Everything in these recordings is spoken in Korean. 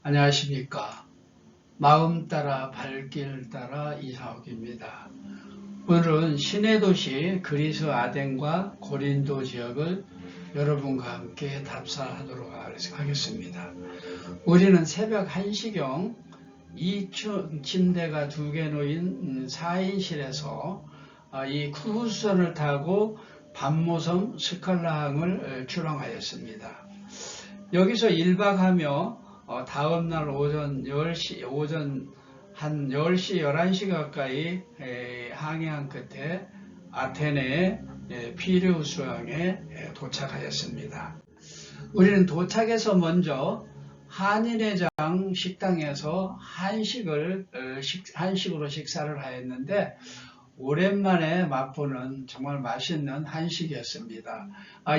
안녕하십니까. 마음 따라 발길 따라 이사옥입니다. 오늘은 신의 도시 그리스 아덴과 고린도 지역을 여러분과 함께 답사하도록 하겠습니다. 우리는 새벽 1시경 2층 침대가 2개 놓인 4인실에서 이 크루즈선을 타고 밤모섬 스칼라항을 출항하였습니다. 여기서 1박하며 다음날 오전 한 10시, 11시 가까이 항해한 끝에 아테네 피레우스항에 도착하였습니다. 우리는 도착해서 먼저 한인회장 식당에서 한식으로 식사를 하였는데 오랜만에 맛보는 정말 맛있는 한식이었습니다.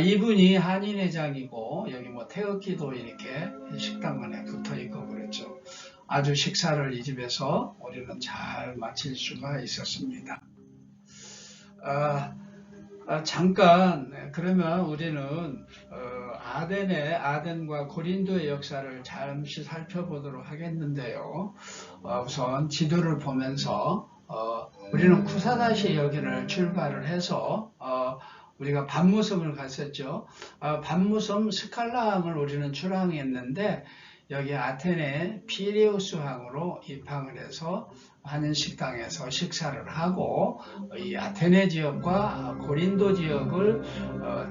이분이 한인회장이고 여기 태극기도 이렇게 식당만에 붙어있고 그랬죠. 아주 식사를 이 집에서 우리는 잘 마칠 수가 있었습니다. 잠깐 그러면 우리는 아덴과 고린도의 역사를 잠시 살펴보도록 하겠는데요. 우선 지도를 보면서 우리는 쿠사다시 여기를 출발을 해서 우리가 밤모섬을 갔었죠. 밤모섬 스칼라항을 우리는 출항했는데 여기 아테네 피레우스항으로 입항을 해서 한인 식당에서 식사를 하고 이 아테네 지역과 고린도 지역을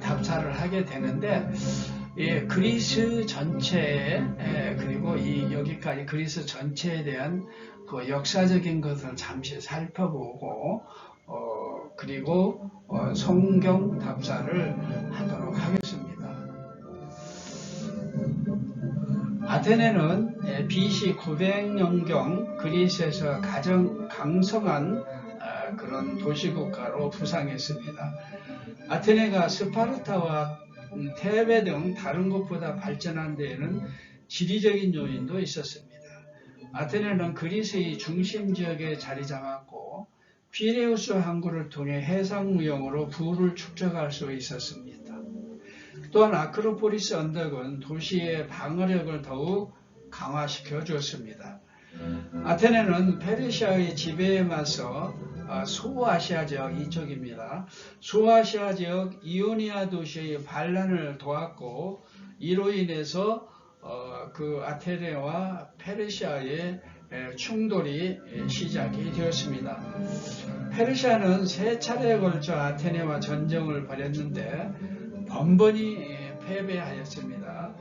답사를 하게 되는데 그리스 전체에 그리고 여기까지 그리스 전체에 대한 그 역사적인 것을 잠시 살펴보고 그리고 성경 답사를 하도록 하겠습니다. 아테네는 BC 900년경 그리스에서 가장 강성한 그런 도시국가로 부상했습니다. 아테네가 스파르타와 테베 등 다른 곳보다 발전한 데에는 지리적인 요인도 있었습니다. 아테네는 그리스의 중심 지역에 자리 잡았고 피레우스 항구를 통해 해상 무역으로 부를 축적할 수 있었습니다. 또한 아크로폴리스 언덕은 도시의 방어력을 더욱 강화시켜 주었습니다. 아테네는 페르시아의 지배에 맞서 소아시아 지역 이쪽입니다. 소아시아 지역 이오니아 도시의 반란을 도왔고 이로 인해서 그 아테네와 페르시아의 충돌이 시작이 되었습니다. 페르시아는 3차례에 걸쳐 아테네와 전쟁을 벌였는데 번번이 패배하였습니다.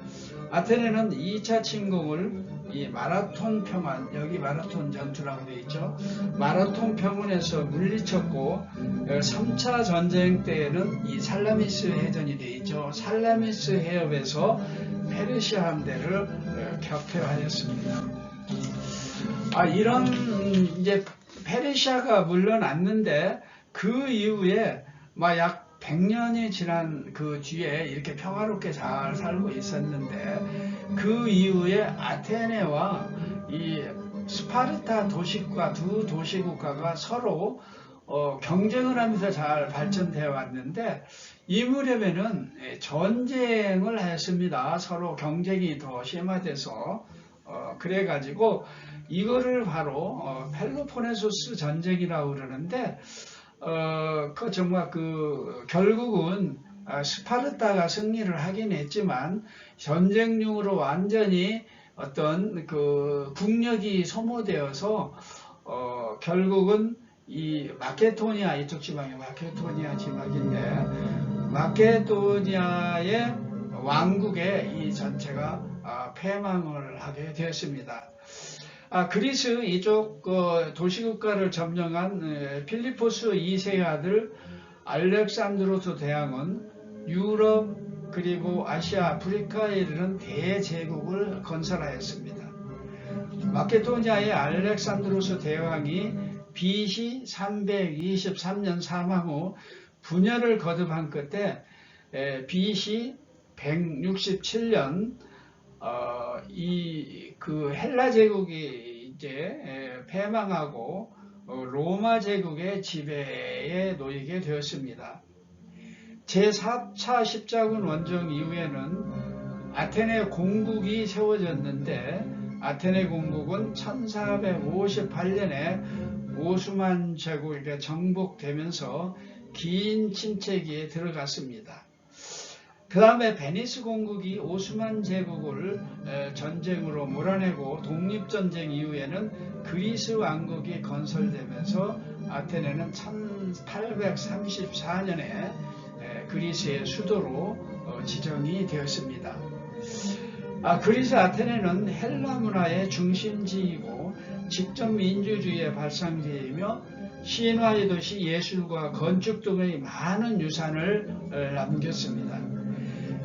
아테네는 2차 침공을 이 마라톤 평원, 여기 마라톤 전투라고 되어 있죠. 마라톤 평원에서 물리쳤고 3차 전쟁 때에는 이 살라미스 해전이 되어 있죠. 살라미스 해협에서 페르시아 함대를 격퇴하였습니다. 이런 이제 페르시아가 물러났는데 그 이후에 약 100년이 지난 그 뒤에 이렇게 평화롭게 잘 살고 있었는데 그 이후에 아테네와 이 스파르타 도시국가 두 도시국가가 서로 경쟁을 하면서 잘 발전되어 왔는데 이 무렵에는 전쟁을 했습니다. 서로 경쟁이 더 심화돼서 그래가지고 이거를 바로 펠로폰네소스 전쟁이라고 그러는데 정말 결국은 스파르타가 승리를 하긴 했지만 전쟁용으로 완전히 어떤 국력이 소모되어서 결국은 이 마케도니아 이쪽 지방이 마케도니아 지방인데 마케도니아의 왕국에 이 전체가 패망을 하게 되었습니다. 그리스 이쪽 도시국가를 점령한 필리포스 2세의 아들 알렉산드로스 대왕은 유럽 그리고 아시아 아프리카에 이르는 대제국을 건설하였습니다. 마케도니아의 알렉산드로스 대왕이 BC 323년 사망 후 분열을 거듭한 끝에 BC 167년 헬라 제국이 이제 패망하고 로마 제국의 지배에 놓이게 되었습니다. 제4차 십자군 원정 이후에는 아테네 공국이 세워졌는데 아테네 공국은 1458년에 오스만 제국에게 정복되면서 긴 침체기에 들어갔습니다. 그 다음에 베니스 공국이 오스만 제국을 전쟁으로 몰아내고 독립전쟁 이후에는 그리스 왕국이 건설되면서 아테네는 1834년에 그리스의 수도로 지정이 되었습니다. 그리스 아테네는 헬라 문화의 중심지이고 직접 민주주의의 발상지이며 신화의 도시, 예술과 건축 등의 많은 유산을 남겼습니다.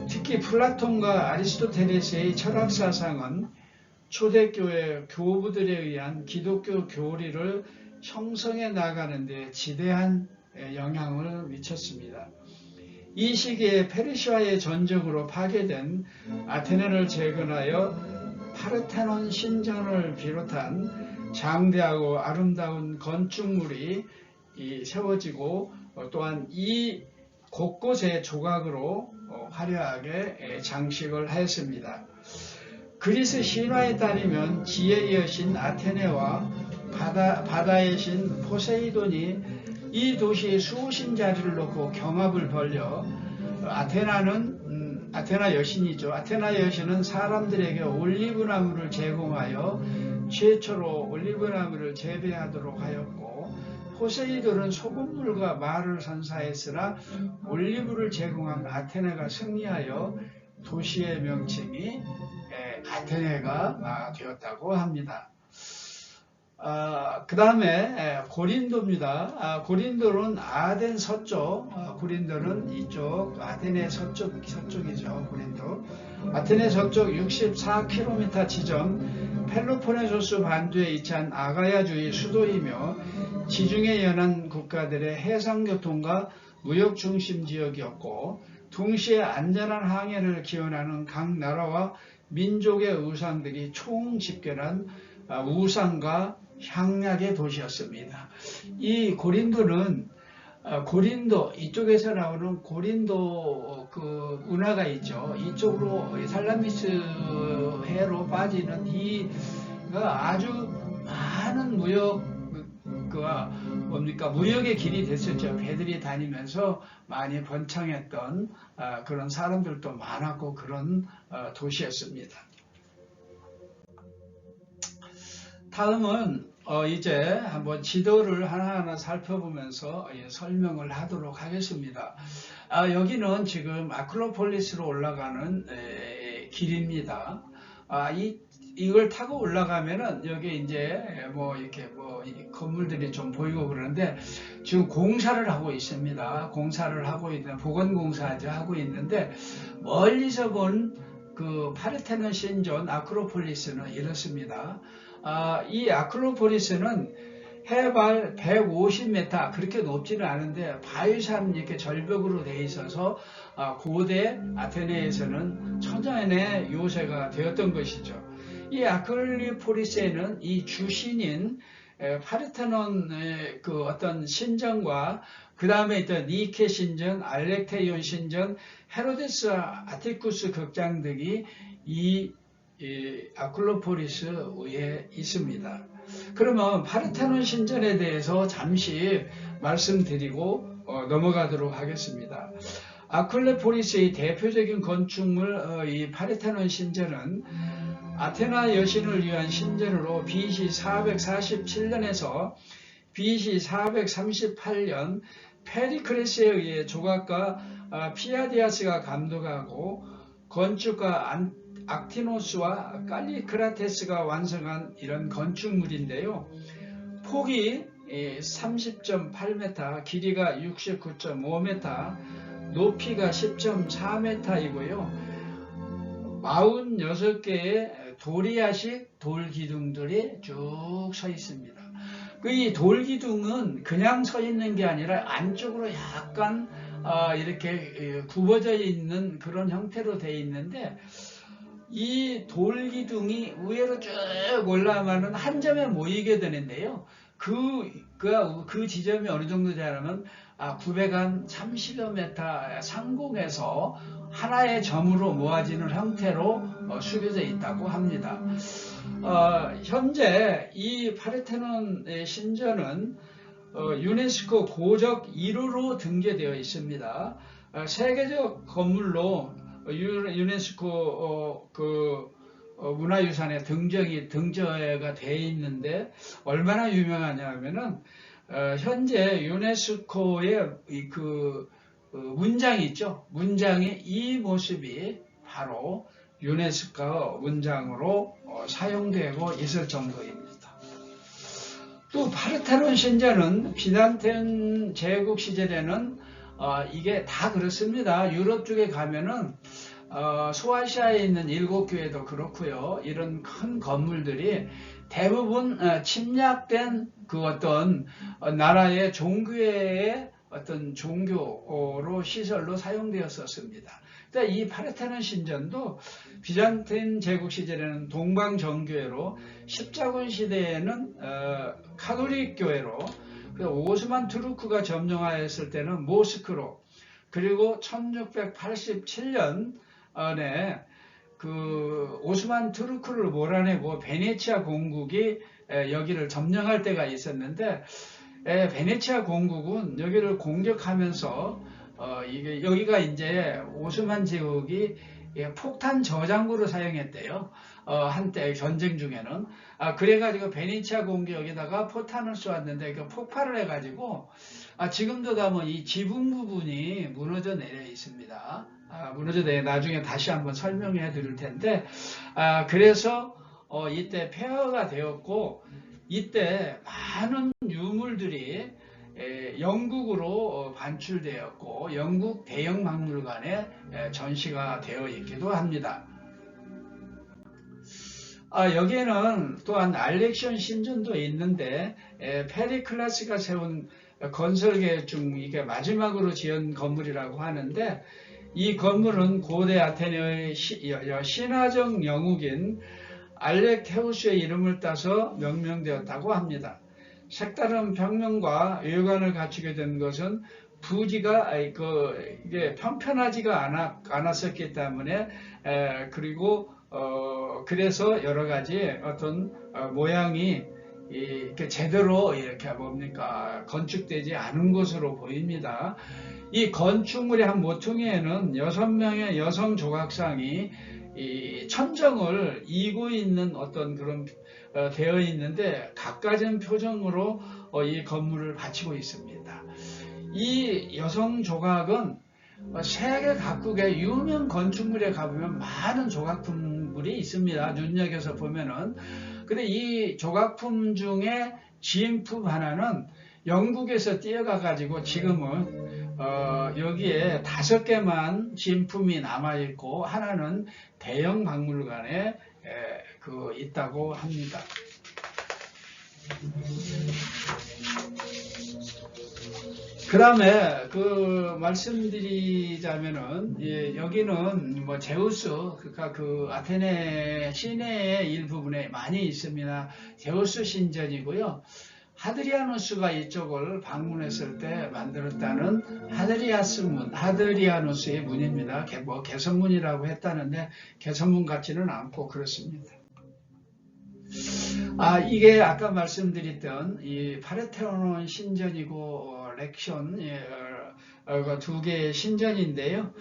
특히 플라톤과 아리스토텔레스의 철학 사상은 초대교회 교부들에 의한 기독교 교리를 형성해 나가는 데 지대한 영향을 미쳤습니다. 이 시기에 페르시아의 전적으로 파괴된 아테네를 재건하여 파르테논 신전을 비롯한 장대하고 아름다운 건축물이 세워지고 또한 이 곳곳에 조각으로 화려하게 장식을 하였습니다. 그리스 신화에 따르면 지혜의 여신 아테네와 바다의 신 포세이돈이 이 도시에 수호신 자리를 놓고 경합을 벌여 아테나 여신이죠. 아테나 여신은 사람들에게 올리브나무를 제공하여 최초로 올리브나무를 재배하도록 하였고, 포세이돈은 소금물과 말을 선사했으나 올리브를 제공한 아테네가 승리하여 도시의 명칭이 아테네가 되었다고 합니다. 그 다음에 고린도입니다. 고린도는 아덴 서쪽, 고린도는 이쪽, 아테네 서쪽이죠. 고린도. 아테네 서쪽 64km 지점, 펠로폰네소스 반도에 위치한 아가야주의 수도이며 지중해 연안 국가들의 해상교통과 무역 중심 지역이었고, 동시에 안전한 항해를 기원하는 각 나라와 민족의 우상들이 총집결한 우상과 향락의 도시였습니다. 이 고린도는 고린도 이쪽에서 나오는 고린도 그 운하가 있죠. 이쪽으로 살라미스 해로 빠지는 이가 아주 많은 무역의 길이 됐었죠. 배들이 다니면서 많이 번창했던 그런 사람들도 많았고 그런 도시였습니다. 다음은 이제 한번 지도를 하나하나 살펴보면서 설명을 하도록 하겠습니다. 여기는 지금 아크로폴리스로 올라가는 길입니다. 이걸 타고 올라가면은 여기 이제 건물들이 좀 보이고 그러는데 지금 공사를 하고 있습니다. 보건공사를 하고 있는데 멀리서 본 그 파르테논 신전 아크로폴리스는 이렇습니다. 이 아크로폴리스는 해발 150m, 그렇게 높지는 않은데 바위산 이렇게 절벽으로 되어 있어서 고대 아테네에서는 천연의 요새가 되었던 것이죠. 이 아크로폴리스에는 이 주신인 파르테논의 그 어떤 신전과 그 다음에 있던 니케 신전, 알렉테이온 신전, 헤로데스 아티쿠스 극장 등이 이 아크로폴리스 위에 있습니다. 그러면 파르테논 신전에 대해서 잠시 말씀드리고 넘어가도록 하겠습니다. 아크로폴리스의 대표적인 건축물 이 파르테논 신전은 아테나 여신을 위한 신전으로 BC 447년에서 BC 438년 페리클레스에 의해 조각가 피아디아스가 감독하고 건축가 악티노스와 칼리크라테스가 완성한 이런 건축물인데요. 폭이 30.8m, 길이가 69.5m, 높이가 10.4m이고요. 46개의 도리아식 돌기둥들이 쭉 서 있습니다. 이 돌기둥은 그냥 서 있는 게 아니라 안쪽으로 약간 이렇게 굽어져 있는 그런 형태로 되어 있는데, 이 돌기둥이 위로 쭉 올라가면 한 점에 모이게 되는데요. 그 지점이 어느 정도 되냐면 900안 30여 메타 상공에서 하나의 점으로 모아지는 형태로 숙여져 있다고 합니다. 현재 이 파르테논 신전은 유네스코 고적 1호로 등재되어 있습니다. 세계적 건물로 유네스코 문화유산에 등재가 되어 있는데 얼마나 유명하냐면은 현재 유네스코의 문장이 있죠. 문장의 이 모습이 바로 유네스코 문장으로 사용되고 있을 정도입니다. 또 파르테논 신전은 비잔틴 제국 시절에는 이게 다 그렇습니다. 유럽 쪽에 가면은 소아시아에 있는 7교회도 그렇고요. 이런 큰 건물들이 대부분 침략된 그 어떤 나라의 종교의 어떤 종교로 시설로 사용되었었습니다. 그러니까 이 파르테논 신전도 비잔틴 제국 시절에는 동방정교회로, 십자군 시대에는 카톨릭 교회로, 오스만 투르크가 점령하였을 때는 모스크로, 그리고 1687년에 그 오스만 투르크를 몰아내고 베네치아 공국이 여기를 점령할 때가 있었는데, 베네치아 공국은 여기를 공격하면서 여기가 이제 오스만 제국이 폭탄 저장고로 사용했대요. 한때 전쟁 중에는. 그래가지고 베네치아 공격에다가 포탄을 쏘았는데 그 폭발을 해가지고 지금도 가면 이 지붕 부분이 무너져 내려 있습니다. 무너져 내려 나중에 다시 한번 설명해 드릴 텐데, 그래서 이때 폐허가 되었고, 이때 많은 유물들이 영국으로 반출되었고 영국 대형박물관에 전시가 되어 있기도 합니다. 여기에는 또한 알렉션 신전도 있는데 페리클라스가 세운 건설계획 중 이게 마지막으로 지은 건물이라고 하는데, 이 건물은 고대 아테네의 신화적 영웅인 알렉테우스의 이름을 따서 명명되었다고 합니다. 색다른 평면과 외관을 갖추게 된 것은 부지가 이게 편편하지가 않았었기 때문에, 그리고 그래서 여러 가지 어떤 모양이 이렇게 제대로 이렇게 건축되지 않은 것으로 보입니다. 이 건축물의 한 모퉁이에는 6명의 여성 조각상이 이 천정을 이고 있는 어떤 그런 되어 있는데 각가진 표정으로 이 건물을 바치고 있습니다. 이 여성 조각은 세계 각국의 유명 건축물에 가보면 많은 조각품들이 있습니다. 눈여겨서 보면은. 근데 이 조각품 중에 지인품 하나는 영국에서 뛰어가 가지고 지금은 여기에 5개만 진품이 남아있고 하나는 대형 박물관에 있다고 합니다. 그 다음에 말씀드리자면은, 여기는 제우스, 그러니까 아테네 시내의 일부분에 많이 있습니다. 제우스 신전이고요. 하드리아누스가 이쪽을 방문했을 때 만들었다는 하드리아누스의 문입니다. 개선문이라고 했다는데 개선문 같지는 않고 그렇습니다. 이게 아까 말씀드렸던 이 파르테논 신전이고 렉션 2개의 신전인데요.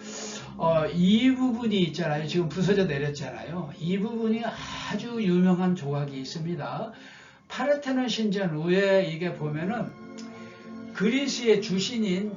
이 부분이 있잖아요. 지금 부서져 내렸잖아요. 이 부분이 아주 유명한 조각이 있습니다. 파르테논 신전 위에 이게 보면은 그리스의 주신인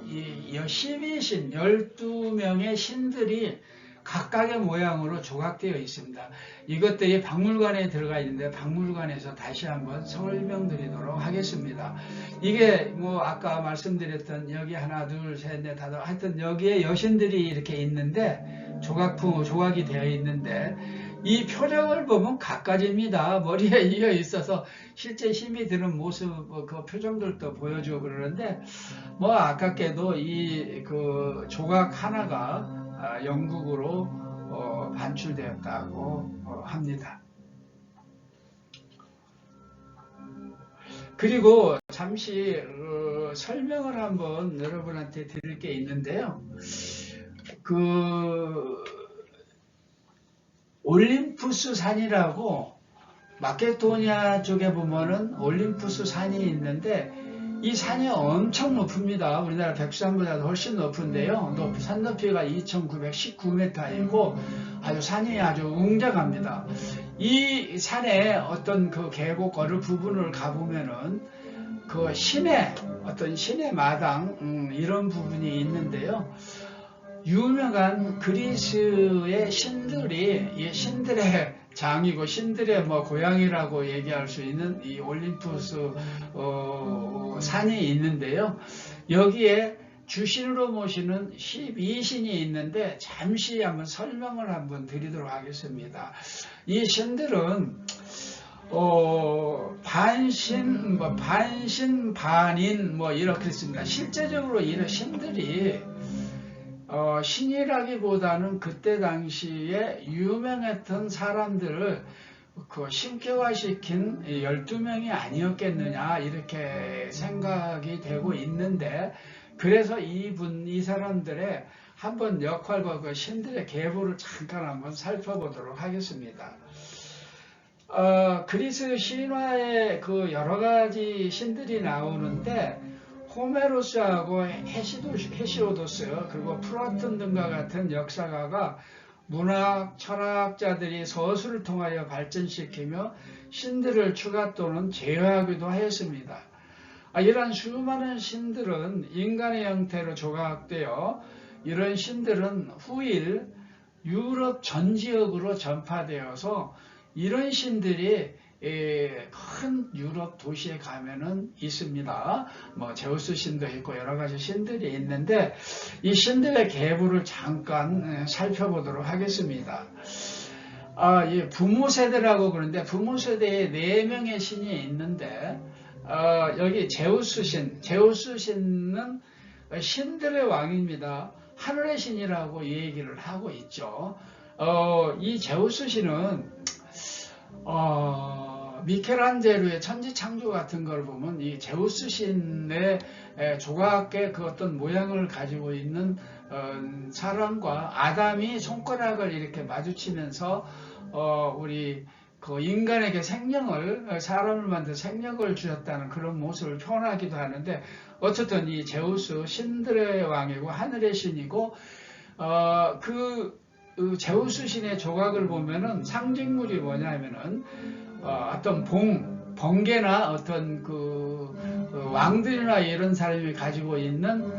12명의 신들이 각각의 모양으로 조각되어 있습니다. 이것들이 박물관에 들어가 있는데 박물관에서 다시 한번 설명드리도록 하겠습니다. 이게 아까 말씀드렸던 여기 하나 둘 셋 넷 다섯, 하여튼 여기에 여신들이 이렇게 있는데 조각이 되어 있는데, 이 표정을 보면 각가지입니다. 머리에 이어 있어서 실제 힘이 드는 모습, 그 표정들도 보여주고 그러는데, 아깝게도 이 조각 하나가 영국으로 반출되었다고 합니다. 그리고 잠시 설명을 한번 여러분한테 드릴 게 있는데요. 그 올림푸스 산이라고 마케도니아 쪽에 보면은 올림푸스 산이 있는데 이 산이 엄청 높습니다. 우리나라 백두산보다도 훨씬 높은데요. 산 높이가 2,919m이고 아주 산이 아주 웅장합니다. 이 산에 어떤 그 계곡 어느 부분을 가보면은 그 신의 마당 이런 부분이 있는데요. 유명한 그리스의 신들이 이 신들의 장이고 신들의 뭐 고향이라고 얘기할 수 있는 이 올림푸스 산이 있는데요. 여기에 주신으로 모시는 12신이 있는데 잠시 한번 설명을 한번 드리도록 하겠습니다. 이 신들은 반신, 반인 이렇게 있습니다. 실제적으로 이런 신들이 신이라기보다는 그때 당시에 유명했던 사람들을 신격화시킨 12명이 아니었겠느냐 이렇게 생각이 되고 있는데, 그래서 이 사람들의 한번 역할과 그 신들의 계보를 잠깐 한번 살펴보도록 하겠습니다. 그리스 신화에 그 여러 가지 신들이 나오는데 호메로스하고 헤시오도스 그리고 플라톤 등과 같은 역사가가 문학, 철학자들이 서술을 통하여 발전시키며 신들을 추가 또는 제어하기도 하였습니다. 이러한 수많은 신들은 인간의 형태로 조각되어 이런 신들은 후일 유럽 전 지역으로 전파되어서 이런 신들이 큰 유럽 도시에 가면은 있습니다. 제우스 신도 있고 여러 가지 신들이 있는데 이 신들의 계보를 잠깐 살펴보도록 하겠습니다. 부모 세대라고 그러는데 부모 세대에 4명의 신이 있는데 여기 제우스 신은 신들의 왕입니다. 하늘의 신이라고 얘기를 하고 있죠. 이 제우스 신은 미켈란젤로의 천지창조 같은 걸 보면 이 제우스 신의 조각의 그 어떤 모양을 가지고 있는 사람과 아담이 손가락을 이렇게 마주치면서 우리 그 인간에게 사람을 만든 생명을 주셨다는 그런 모습을 표현하기도 하는데, 어쨌든 이 제우스 신들의 왕이고 하늘의 신이고 그 제우스 신의 조각을 보면은 상징물이 뭐냐면은 어떤 번개나 어떤 왕들이나 이런 사람이 가지고 있는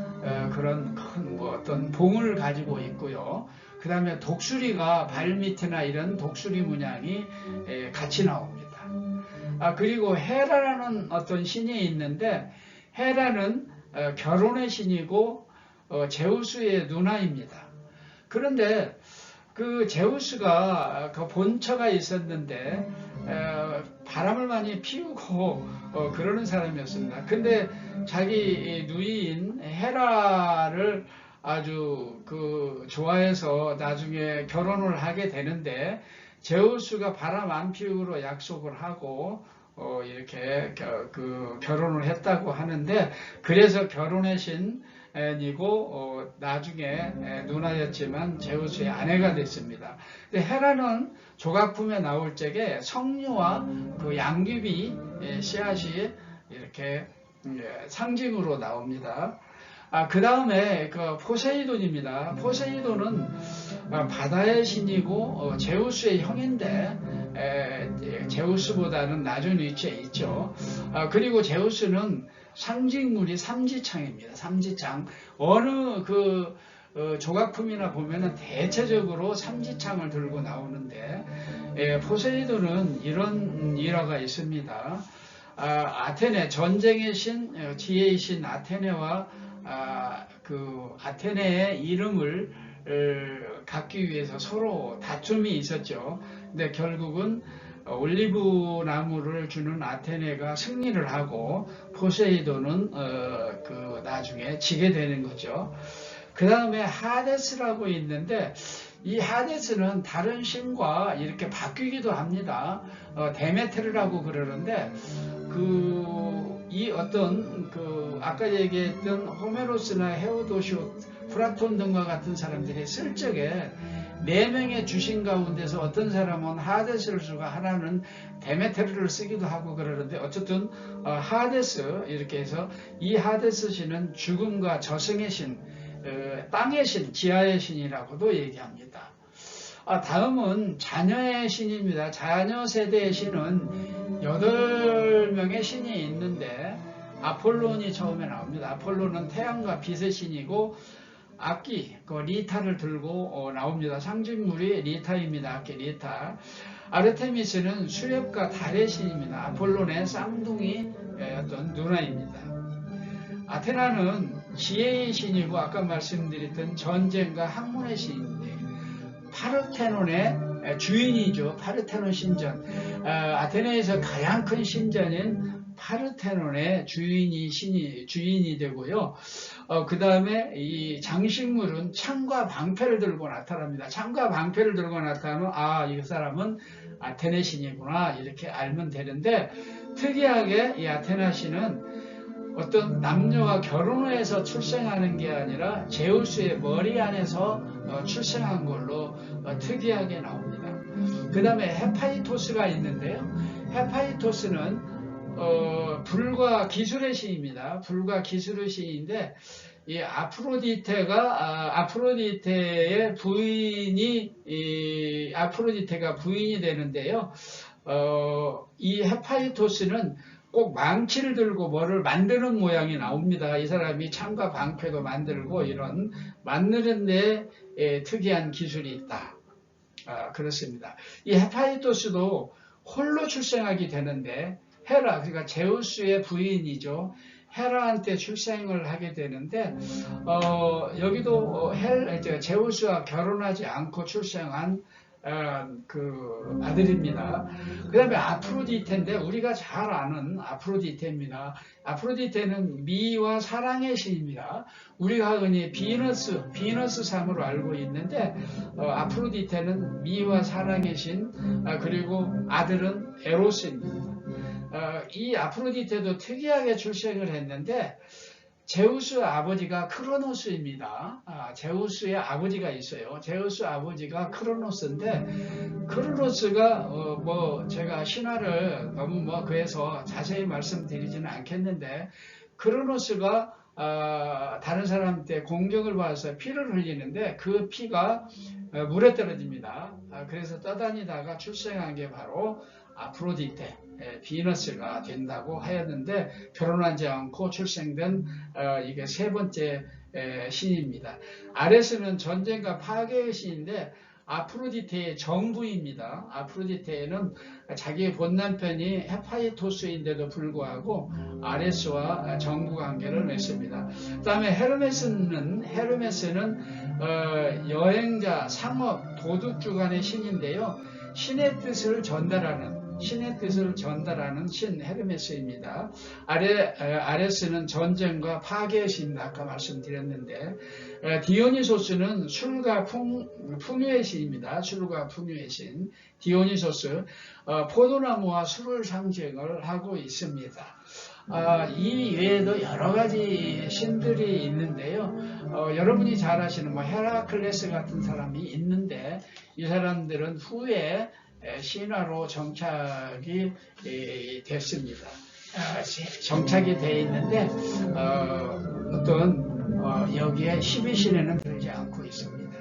그런 큰 어떤 봉을 가지고 있고요. 그 다음에 독수리가 발밑이나 이런 독수리 문양이 같이 나옵니다. 그리고 헤라라는 어떤 신이 있는데 헤라는 결혼의 신이고 제우스의 누나입니다. 그런데 그 제우스가 그 본처가 있었는데 바람을 많이 피우고 그러는 사람이었습니다. 근데 자기 누이인 헤라를 아주 좋아해서 나중에 결혼을 하게 되는데 제우스가 바람 안 피우기로 약속을 하고 이렇게 결혼을 했다고 하는데, 그래서 결혼의 신이고 나중에 누나였지만 제우스의 아내가 됐습니다. 근데 헤라는 조각품에 나올 적에 성류와 양귀비 씨앗이 이렇게 상징으로 나옵니다. 그 다음에 포세이돈입니다. 포세이돈은 바다의 신이고 제우스의 형인데 제우스보다는 낮은 위치에 있죠. 그리고 제우스는 상징물이 삼지창입니다. 삼지창. 어느 조각품이나 보면은 대체적으로 삼지창을 들고 나오는데 포세이돈은 이런 일화가 있습니다. 아테네, 전쟁의 신, 지혜의 신 아테네와 아테네의 이름을 갖기 위해서 서로 다툼이 있었죠. 근데 결국은 올리브 나무를 주는 아테네가 승리를 하고 포세이돈은 나중에 지게 되는 거죠. 그 다음에 하데스라고 있는데 이 하데스는 다른 신과 이렇게 바뀌기도 합니다. 데메테르라고 그러는데 이 어떤 그 아까 얘기했던 호메로스나 헤오도시오, 플라톤 등과 같은 사람들이 쓸 적에 4명의 주신 가운데서 어떤 사람은 하데스를 쓰고 하나는 데메테르를 쓰기도 하고 그러는데 어쨌든 하데스 이렇게 해서 이 하데스 신은 죽음과 저승의 신, 땅의 신, 지하의 신이라고도 얘기합니다. 다음은 자녀의 신입니다. 자녀 세대의 신은 8명의 신이 있는데 아폴론이 처음에 나옵니다. 아폴론은 태양과 빛의 신이고 악기, 그 리타를 들고 나옵니다. 상징물이 리타입니다. 악기 리타. 아르테미스는 수렵과 달의 신입니다. 아폴론의 쌍둥이 어떤 누나입니다. 아테나는 지혜의 신이고 아까 말씀드렸던 전쟁과 학문의 신인데 파르테논의 주인이죠. 파르테논 신전. 아테네에서 가장 큰 신전인 파르테논의 주인이 되고요. 그 다음에 이 장식물은 창과 방패를 들고 나타납니다. 창과 방패를 들고 나타나면 이 사람은 아테네 신이구나 이렇게 알면 되는데 특이하게 이 아테나 신은 어떤 남녀가 결혼해서 출생하는 게 아니라 제우스의 머리 안에서 출생한 걸로 특이하게 나옵니다. 그 다음에 헤파이토스가 있는데요. 헤파이토스는 불과 기술의 신입니다. 불과 기술의 신인데 이 아프로디테의 부인이 아프로디테가 부인이 되는데요. 이 헤파이토스는 꼭 망치를 들고 뭐를 만드는 모양이 나옵니다. 이 사람이 창과 방패도 만들고 이런 만드는 데 특이한 기술이 있다. 그렇습니다. 이 헤파이토스도 홀로 출생하게 되는데 헤라, 그러니까 제우스의 부인이죠. 헤라한테 출생을 하게 되는데 여기도 제우스와 결혼하지 않고 출생한 그 아들입니다. 그 다음에 아프로디테인데 우리가 잘 아는 아프로디테입니다. 아프로디테는 미와 사랑의 신입니다. 우리가 흔히 비너스 상으로 알고 있는데 아프로디테는 미와 사랑의 신, 그리고 아들은 에로스입니다. 이 아프로디테도 특이하게 출생을 했는데 제우스 아버지가 크로노스입니다. 제우스의 아버지가 있어요. 제우스 아버지가 크로노스인데 크로노스가 제가 신화를 너무 그래서 자세히 말씀드리지는 않겠는데 크로노스가 다른 사람한테 공격을 받아서 피를 흘리는데 그 피가 물에 떨어집니다. 그래서 떠다니다가 출생한 게 바로 아프로디테, 비너스가 된다고 하였는데 결혼하지 않고 출생된 이게 세 번째 신입니다. 아레스는 전쟁과 파괴의 신인데 아프로디테의 정부입니다. 아프로디테는 자기의 본남편이 헤파이토스인데도 불구하고 아레스와 정부 관계를 맺습니다. 그 다음에 헤르메스는 여행자, 상업, 도둑 주간의 신인데요. 신의 뜻을 전달하는 신 헤르메스입니다. 아레스는 전쟁과 파괴의 신입니다. 아까 말씀드렸는데 디오니소스는 술과 풍요의 신입니다. 술과 풍요의 신 디오니소스, 포도나무와 술을 상징을 하고 있습니다. 이 외에도 여러 가지 신들이 있는데요. 여러분이 잘 아시는 헤라클레스 같은 사람이 있는데 이 사람들은 후에 신화로 정착이 됐습니다. 정착이 되어 있는데 여기에 12신에는 들지 않고 있습니다.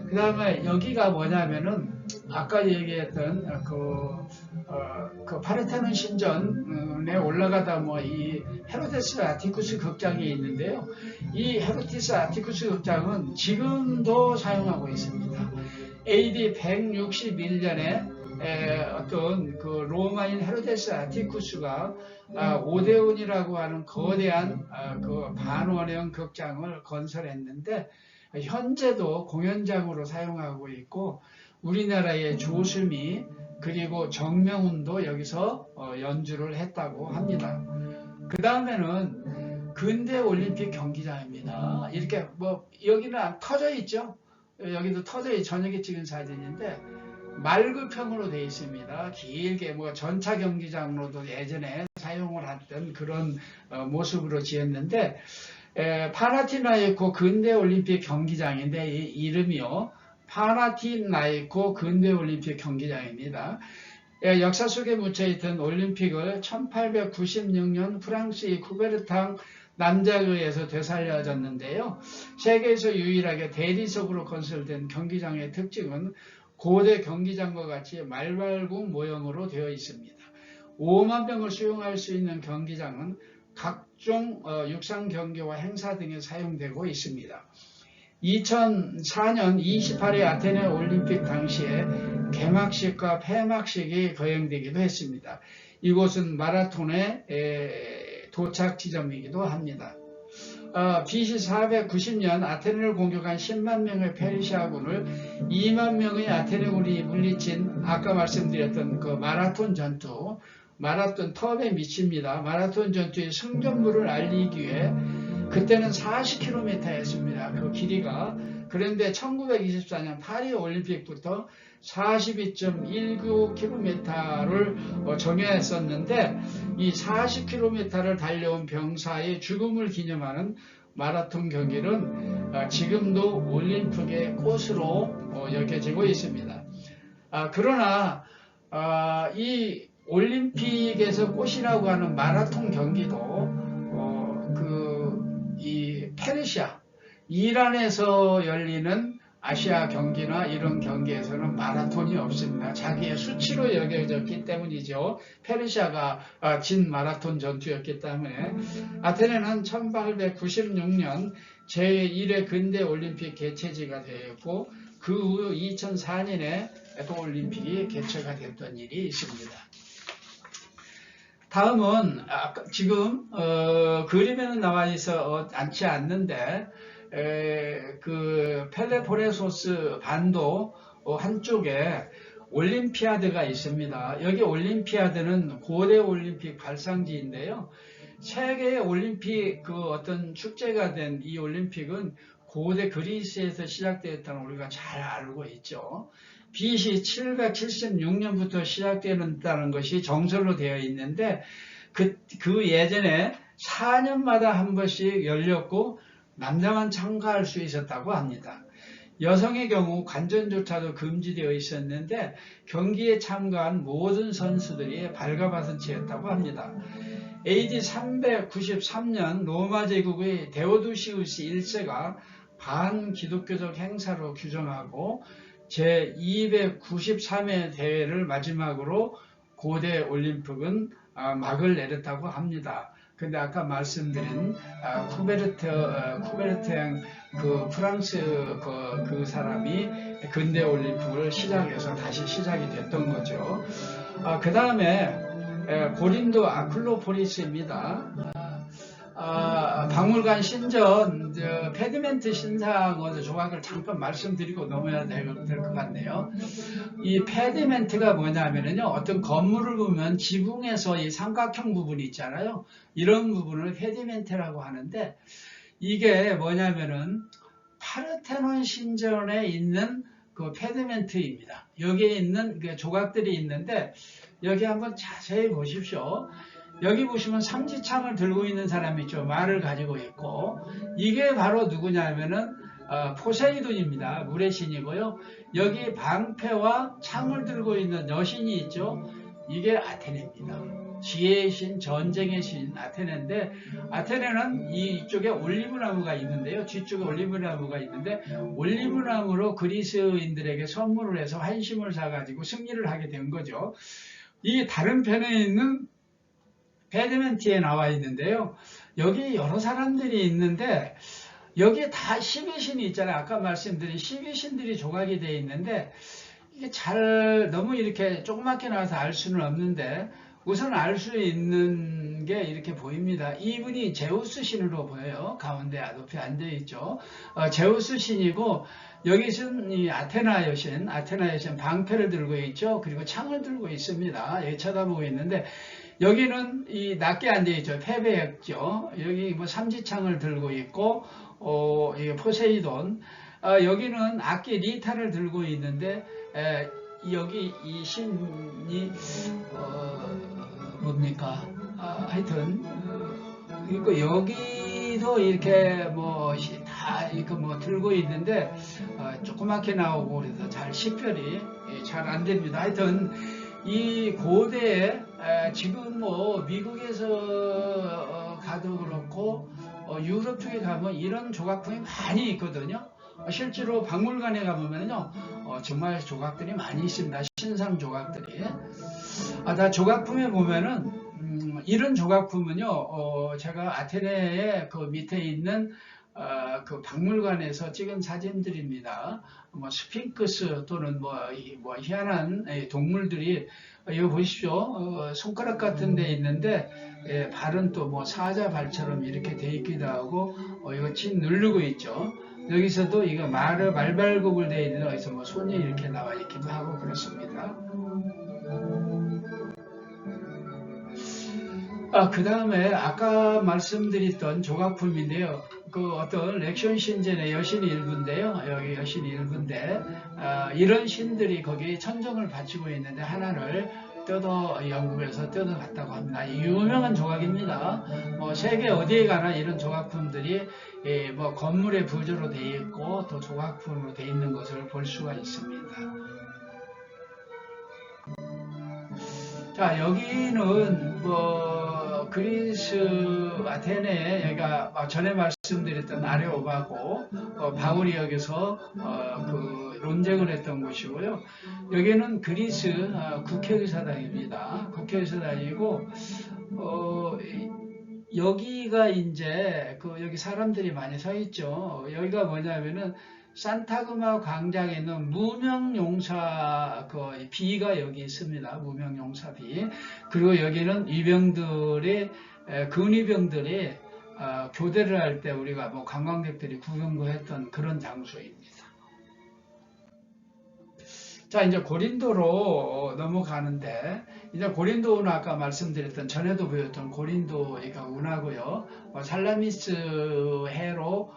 그 다음에 여기가 뭐냐면은 아까 얘기했던 그 파르테논 신전에 올라가다 이 헤로데스 아티쿠스 극장이 있는데요. 이 헤로데스 아티쿠스 극장은 지금도 사용하고 있습니다. AD 161년에 어떤 그 로마인 헤로데스 아티쿠스가 오데온이라고 하는 거대한 그 반원형 극장을 건설했는데 현재도 공연장으로 사용하고 있고 우리나라의 조수미 그리고 정명훈도 여기서 연주를 했다고 합니다. 그 다음에는 근대 올림픽 경기장입니다. 이렇게 여기는 터져 있죠. 여기도 터져 저녁에 찍은 사진인데 말급형으로 되어 있습니다. 길게 전차 경기장으로도 예전에 사용을 했던 그런 모습으로 지었는데, 파나티나이코 근대올림픽 경기장인데 이 이름이요, 파나티나이코 근대올림픽 경기장입니다. 역사 속에 묻혀있던 올림픽을 1896년 프랑스의 쿠베르탕 남작의에서 되살려졌는데요. 세계에서 유일하게 대리석으로 건설된 경기장의 특징은 고대 경기장과 같이 말발굽 모형으로 되어 있습니다. 5만 명을 수용할 수 있는 경기장은 각종 육상 경기와 행사 등에 사용되고 있습니다. 2004년 28회 아테네 올림픽 당시에 개막식과 폐막식이 거행되기도 했습니다. 이곳은 마라톤의 도착 지점이기도 합니다. BC 490년 아테네를 공격한 10만 명의 페르시아군을 2만 명의 아테네군이 물리친 아까 말씀드렸던 그 마라톤 전투, 마라톤 텁에 미칩니다. 마라톤 전투의 승전물을 알리기 위해 그때는 40km였습니다. 그 길이가. 그런데 1924년 파리 올림픽부터 42.19km를 정했었는데 이 40km를 달려온 병사의 죽음을 기념하는 마라톤 경기는 지금도 올림픽의 꽃으로 여겨지고 있습니다. 그러나 이 올림픽에서 꽃이라고 하는 마라톤 경기도 이 페르시아, 이란에서 열리는 아시아 경기나 이런 경기에서는 마라톤이 없습니다. 자기의 수치로 여겨졌기 때문이죠. 페르시아가 진 마라톤 전투였기 때문에. 아테네는 1896년 제1회 근대 올림픽 개최지가 되었고 그 후 2004년에 또 올림픽이 개최가 됐던 일이 있습니다. 다음은 지금 그림에는 나와 있어 않지 않는데 그 펠레포네소스 반도 한쪽에 올림피아드가 있습니다. 여기 올림피아드는 고대 올림픽 발상지인데요. 세계 올림픽 그 어떤 축제가 된 이 올림픽은 고대 그리스에서 시작되었다는 우리가 잘 알고 있죠. BC 776년부터 시작되었다는 것이 정설로 되어 있는데 그 예전에 4년마다 한 번씩 열렸고 남자만 참가할 수 있었다고 합니다. 여성의 경우 관전조차도 금지되어 있었는데 경기에 참가한 모든 선수들이 발가벗은 채였다고 합니다. AD 393년 로마 제국의 데오도시우스 1세가 반기독교적 행사로 규정하고 제293회 대회를 마지막으로 고대 올림픽은 막을 내렸다고 합니다. 근데 아까 말씀드린 쿠베르탱 그 프랑스 그 사람이 근대 올림픽을 시작해서 다시 시작이 됐던 거죠. 그 다음에 고린도 아클로포리스입니다. 박물관 신전 페디멘트 신상의 조각을 잠깐 말씀드리고 넘어야 될 것 같네요. 이 페디멘트가 뭐냐면요, 어떤 건물을 보면 지붕에서 이 삼각형 부분이 있잖아요. 이런 부분을 페디멘트라고 하는데 이게 뭐냐면은 파르테논 신전에 있는 그 페디멘트입니다. 여기에 있는 그 조각들이 있는데 여기 한번 자세히 보십시오. 여기 보시면 삼지창을 들고 있는 사람이 있죠. 말을 가지고 있고 이게 바로 누구냐면은 포세이돈입니다. 물의 신이고요. 여기 방패와 창을 들고 있는 여신이 있죠. 이게 아테네입니다. 지혜의 신, 전쟁의 신 아테네인데 아테네는 이쪽에 올리브나무가 있는데요. 뒤쪽에 올리브나무가 있는데 올리브나무로 그리스인들에게 선물을 해서 환심을 사가지고 승리를 하게 된 거죠. 이 다른 편에 있는 페디멘트에 나와 있는데요. 여기 여러 사람들이 있는데 여기에 다 12신이 있잖아요. 아까 말씀드린 12신들이 조각이 되어 있는데 이게 잘 너무 이렇게 조그맣게 나와서 알 수는 없는데 우선 알 수 있는 게 이렇게 보입니다. 이분이 제우스 신으로 보여요. 가운데 높이 앉아 있죠. 제우스 신이고 여기는 이 아테나 여신 방패를 들고 있죠. 그리고 창을 들고 있습니다. 여기 쳐다보고 있는데 여기는 이 낮게 앉아 있죠. 패배했죠. 여기 뭐 삼지창을 들고 있고 이게 포세이돈. 여기는 악기 리타를 들고 있는데 여기 이 신이 뭡니까? 하여튼 그리고 여기도 이렇게 뭐 다 이렇게 뭐 들고 있는데 조그맣게 나오고 그래서 잘 식별이 잘 안 됩니다. 하여튼 이 고대에 지금 뭐 미국에서 가도 그렇고 유럽 쪽에 가면 이런 조각품이 많이 있거든요. 실제로 박물관에 가보면요 정말 조각들이 많이 있습니다. 신상 조각들이. 나 조각품에 보면은 이런 조각품은요 제가 아테네의 그 밑에 있는 그 박물관에서 찍은 사진들입니다. 뭐 스핑크스 또는 뭐 희한한 동물들이 이거 보십시오. 손가락 같은 데 있는데 발은 또 뭐 사자 발처럼 이렇게 돼 있기도 하고 이거 침 누르고 있죠. 여기서도 이거 말발굽을 돼 있는 어디서 뭐 손이 이렇게 나와 있기도 하고 그렇습니다. 그 다음에 아까 말씀드렸던 조각품인데요. 그 어떤 렉션 신전의 여신이 일부인데요. 여기 여신이 일부인데 이런 신들이 거기 천정을 바치고 있는데 하나를 영국에서 뜯어갔다고 합니다. 유명한 조각입니다. 뭐 세계 어디에 가나 이런 조각품들이 뭐 건물의 부조로 되어 있고 또 조각품으로 되어 있는 것을 볼 수가 있습니다. 자, 여기는 뭐 그리스 아테네 여기가 전에 말씀드렸던 아레오바고 바울이 여기서 그 논쟁을 했던 곳이고요. 여기는 그리스 국회의사당입니다. 국회의사당이고 여기가 이제 여기 사람들이 많이 서 있죠. 여기가 뭐냐면은 산타그마 광장에 있는 무명용사 비가 여기 있습니다. 무명용사비. 그리고 여기는 근위병들이 교대를 할 때 우리가 뭐 관광객들이 구경도 했던 그런 장소입니다. 자, 이제 고린도로 넘어가는데, 이제 고린도는 아까 말씀드렸던 전에도 보였던 고린도가 운하고요. 살라미스 해로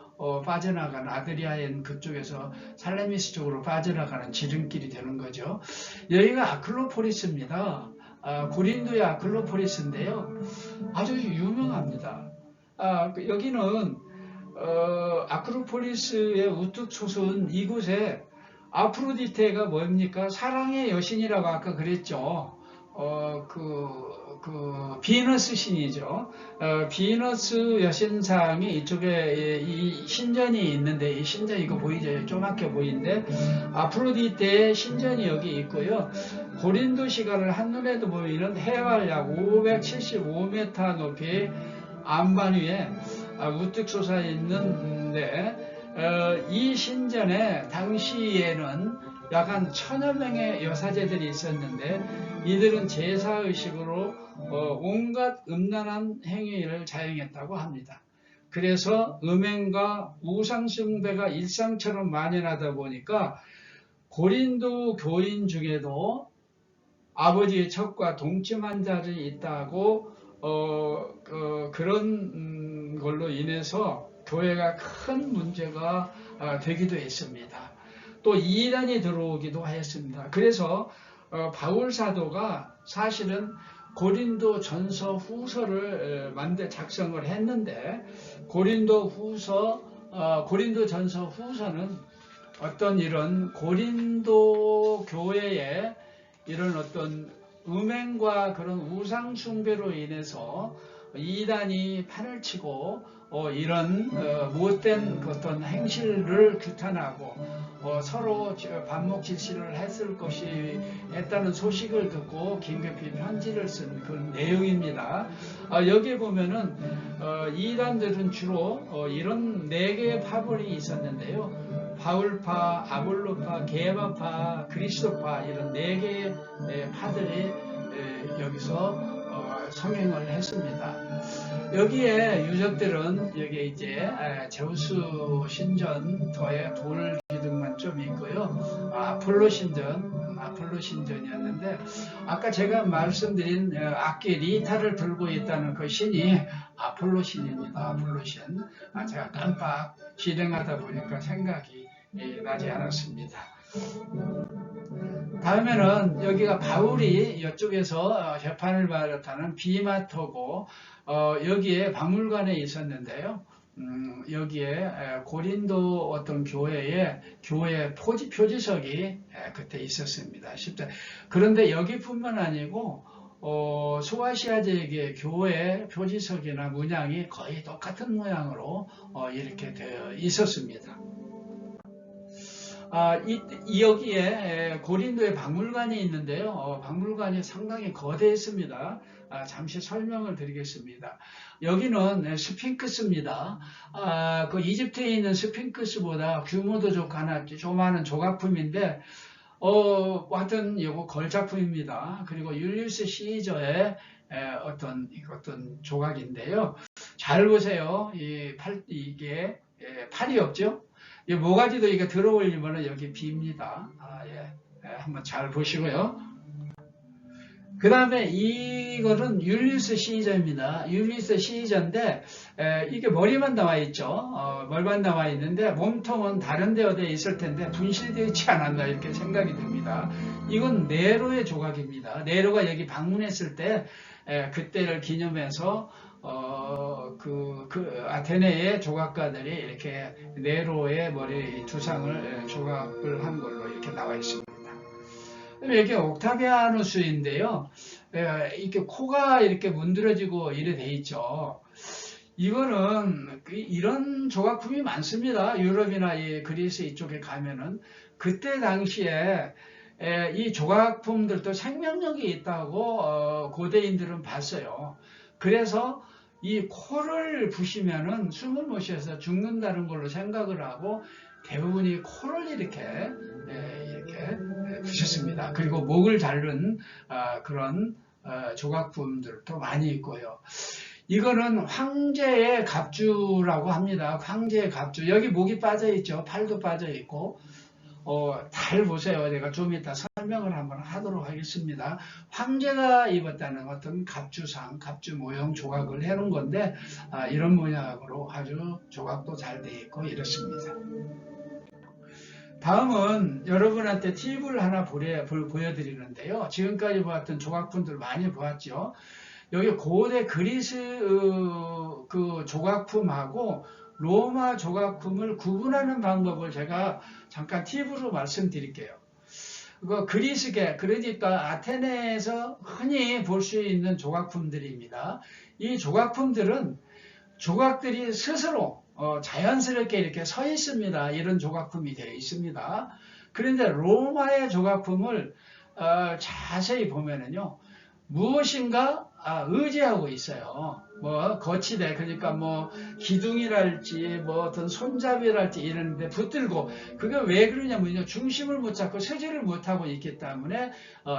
빠져나가는 아드리아엔 그쪽에서 살라미스 쪽으로 빠져나가는 지름길이 되는 거죠. 여기가 아클로포리스입니다. 고린도의 아클로포리스인데요. 아주 유명합니다. 여기는 아크로폴리스의 우뚝 솟은 이곳에 아프로디테가 뭡니까? 사랑의 여신이라고 아까 그랬죠. 비너스 신이죠. 비너스 여신상이 이쪽에 이 신전이 있는데, 이 신전 이거 보이죠? 조그맣게 보이는데, 아프로디테의 신전이 여기 있고요. 고린도 시가를 한눈에도 보이는 해발 약 575m 높이의 안반 위에 우뚝 솟아 있는데, 이 신전에 당시에는 약 한 1000여 명의 여사제들이 있었는데 이들은 제사의식으로 온갖 음란한 행위를 자행했다고 합니다. 그래서 음행과 우상숭배가 일상처럼 만연하다 보니까 고린도 교인 중에도 아버지의 첩과 동침한 자들이 있다고 그런 걸로 인해서 교회가 큰 문제가 되기도 했습니다. 또 이단이 들어오기도 하였습니다. 그래서 바울 사도가 사실은 고린도 전서 후서를 작성을 했는데 고린도 전서 후서는 어떤 이런 고린도 교회의 이런 어떤 음행과 그런 우상 숭배로 인해서 이단이 판을 치고 이런 못된 어떤 행실을 규탄하고 서로 반목질시를 했다는 소식을 듣고 긴급히 편지를 쓴 그런 내용입니다. 여기에 보면은 이단들은 주로 이런 4개의 파벌이 있었는데요. 바울파, 아볼로파, 게바파, 그리스도파 이런 4개의 파들이 여기서 성행을 했습니다. 여기에 유적들은 여기 이제 제우스 신전터의 돌 기둥만 좀 있고요. 아폴로 신전이었는데 아까 제가 말씀드린 악기 리타를 들고 있다는 그 신이 아폴로 신입니다. 아폴로 신. 제가 깜빡 실행하다 보니까 생각이 나지 않았습니다. 다음에는 여기가 바울이 이쪽에서 재판을 받았다는 비마토고 여기에 박물관에 있었는데요. 여기에 고린도 어떤 교회 표지석이 그때 있었습니다. 그런데 여기뿐만 아니고 소아시아 지역의 교회 표지석이나 문양이 거의 똑같은 모양으로 이렇게 되어 있었습니다. 여기에 고린도의 박물관이 있는데요. 박물관이 상당히 거대했습니다. 잠시 설명을 드리겠습니다. 여기는 스핑크스입니다. 그 이집트에 있는 스핑크스보다 규모도 조그마한 조각품인데, 하여튼 이거 걸작품입니다. 그리고 율리우스 시저의 어떤 조각인데요. 잘 보세요. 이게 팔이 없죠? 이 모가지도 이게 들어올리면 여기 빕니다. 한번 잘 보시고요. 그 다음에 이거는 율리우스 시저입니다. 율리우스 시저인데 이게 머리만 나와 있죠. 머리만 나와 있는데 몸통은 다른 데 어디에 있을 텐데 분실되어 있지 않았나 이렇게 생각이 듭니다. 이건 네로의 조각입니다. 네로가 여기 방문했을 때 그때를 기념해서 아테네의 조각가들이 이렇게 네로의 머리 두상을 조각을 한 걸로 이렇게 나와 있습니다. 여기 옥타비아누스인데요. 이렇게 코가 이렇게 문드러지고 이래 돼 있죠. 이거는 이런 조각품이 많습니다. 유럽이나 그리스 이쪽에 가면은 그때 당시에 이 조각품들도 생명력이 있다고 고대인들은 봤어요. 그래서 이 코를 부시면은 숨을 못 쉬어서 죽는다는 걸로 생각을 하고 대부분이 코를 이렇게 부셨습니다. 그리고 목을 자른 그런 조각품들도 많이 있고요. 이거는 황제의 갑주라고 합니다. 황제의 갑주. 여기 목이 빠져 있죠. 팔도 빠져 있고. 잘 보세요. 제가 좀 이따 설명을 한번 하도록 하겠습니다. 황제가 입었다는 어떤 갑주상, 갑주 모형 조각을 해놓은 건데 이런 모양으로 아주 조각도 잘 되어 있고 이렇습니다. 다음은 여러분한테 팁을 하나 보여드리는데요. 지금까지 보았던 조각품들 많이 보았죠. 여기 고대 그리스 그 조각품하고 로마 조각품을 구분하는 방법을 제가 잠깐 팁으로 말씀드릴게요. 그리스계, 그러니까 아테네에서 흔히 볼 수 있는 조각품들입니다. 이 조각품들은 조각들이 스스로 자연스럽게 이렇게 서 있습니다. 이런 조각품이 되어 있습니다. 그런데 로마의 조각품을 자세히 보면은요, 무엇인가 의지하고 있어요. 뭐 거치대, 그러니까 뭐 기둥이랄지 뭐 어떤 손잡이랄지 이런데 붙들고, 그게 왜 그러냐면요, 중심을 못 잡고 서지를 못하고 있기 때문에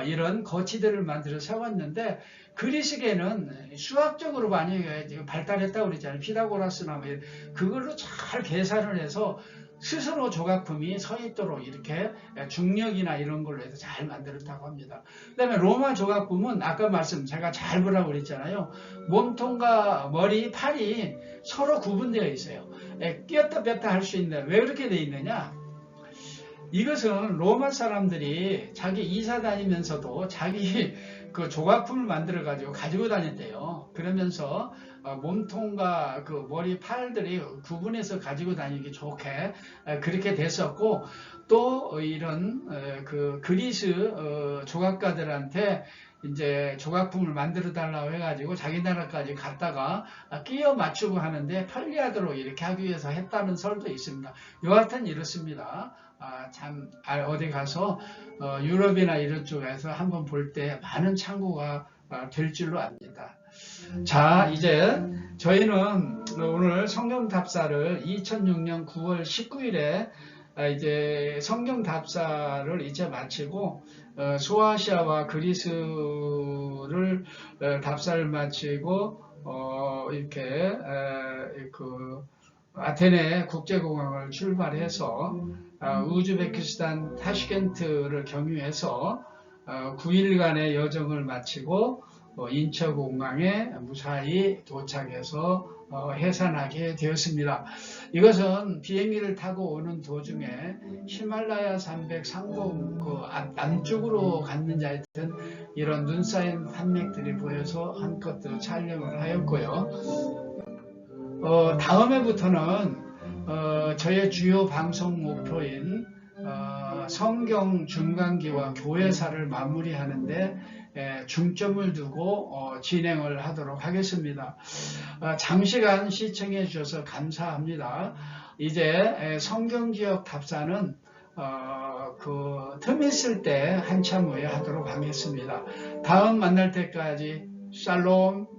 이런 거치대를 만들어 세웠는데, 그리스계는 수학적으로 많이 발달했다고 그랬잖아요. 피타고라스나 뭐 그걸로 잘 계산을 해서 스스로 조각품이 서 있도록 이렇게 중력이나 이런 걸로 해서 잘 만들었다고 합니다. 그 다음에 로마 조각품은 아까 제가 잘 보라고 그랬잖아요. 몸통과 머리, 팔이 서로 구분되어 있어요. 끼었다 뺐다 할 수 있는데 왜 그렇게 되어 있느냐? 이것은 로마 사람들이 자기 이사 다니면서도 자기 그 조각품을 만들어 가지고 다녔대요. 그러면서 몸통과 그 머리, 팔들이 구분해서 가지고 다니기 좋게 그렇게 됐었고, 또 이런 그 그리스 조각가들한테 이제 조각품을 만들어 달라고 해가지고 자기 나라까지 갔다가 끼워 맞추고 하는데 편리하도록 이렇게 하기 위해서 했다는 설도 있습니다. 여하튼 이렇습니다. 참 어디 가서 유럽이나 이런 쪽에서 한번 볼 때 많은 참고가 될 줄로 압니다. 자, 이제 저희는 오늘 성경답사를 2006년 9월 19일에 이제 성경답사를 이제 마치고 소아시아와 그리스를 답사를 마치고 이렇게 그 아테네 국제공항을 출발해서 우즈베키스탄 타슈켄트를 경유해서 9일간의 여정을 마치고 인천공항에 무사히 도착해서 해산하게 되었습니다. 이것은 비행기를 타고 오는 도중에 히말라야 산맥 상동 남쪽으로 갔는지 하여튼 이런 눈 쌓인 산맥들이 보여서 한껏 촬영을 하였고요. 다음에부터는 저의 주요 방송 목표인 성경 중간기와 교회사를 마무리하는데 중점을 두고 진행을 하도록 하겠습니다. 장시간 시청해 주셔서 감사합니다. 이제 성경지역 답사는 틈 있을 때 한참 후에 하도록 하겠습니다. 다음 만날 때까지 샬롬.